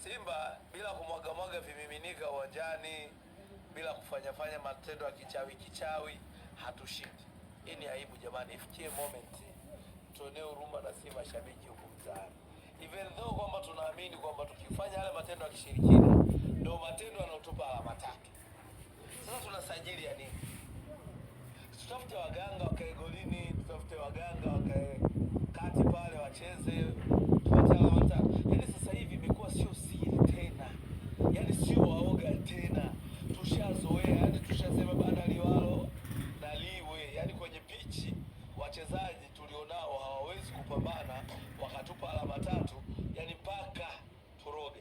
Simba bila kumwaga vimiminika uwanjani, bila kufanya matendo ya kichawi hatushindi. Hii ni aibu jamani, ifikie moment tuonee huruma na si mashabiki huku mtaani. Even though kwamba tunaamini kwamba tukifanya yale matendo ya kishirikina ndio matendo yanayotupa alama tatu. Sasa tunasajili ya nini? Tutafute waganga wakae golini, tutafute waganga wakae kati pale wacheze, tupate alama tatu. Yaani sasa hivi imekuwa sio siri tena. Yaani sio waoga tena. Tushazoea, yaani tushasema bana liwalo na liwe. Yaani kwenye pichi wachezaji tulionao hawawezi kupambana wakatupa alama tatu, yaani mpaka turoge.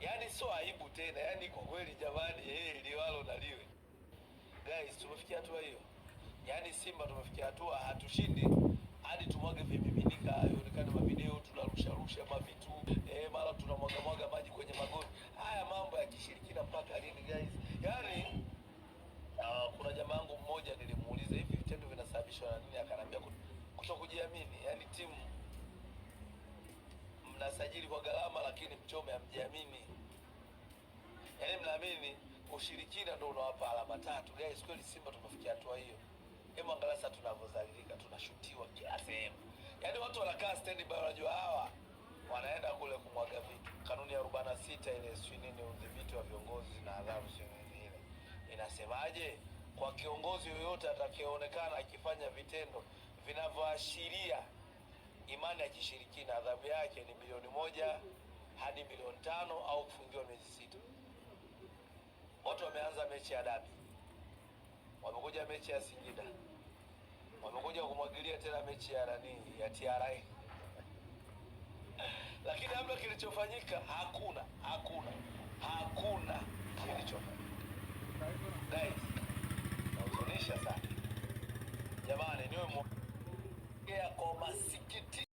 Yaani sio aibu tena. Yaani kwa kweli jamani, liwalo na liwe. Guys, tumefikia hatua hiyo. Yaani Simba tumefikia hatua hatushindi hadi tumwage vimiminika, ionekane mavideo tunarusha mavitu, mara tunamwaga maji kwenye magoli. Haya mambo ya kishirikina mpaka lini guys? Yaani kuna jamaa wangu mmoja nilimuuliza hivi vitendo vinasababishwa na nini, akaniambia kutokujiamini. Yaani timu mnasajili kwa gharama lakini mchome hamjiamini. Yaani mnaamini ushirikina ndio unawapa alama tatu. Guys, kweli Simba tumefikia hatua hiyo. Hebu angalia sasa tunavyozalilika, tunashutiwa kila sehemu. Yaani watu wanakaa stand by, wanajua hawa wanaenda kule kumwaga vitu. Kanuni ya 46 ile nini, udhibiti wa viongozi na adhabu ile. Inasemaje? Kwa kiongozi yoyote atakayeonekana akifanya vitendo vinavyoashiria imani ya kishirikina, adhabu yake ni milioni 1 hadi milioni 5 au kufungiwa miezi 6. Watu wameanza mechi ya dabi, wamekuja mechi ya Singida, wamekuja kumwagilia tena mechi ya ya TRA. Lakini hamna kilichofanyika, hakuna kilichofanyika. Guys, nauzonisha sana jamani, niwe kwa masikiti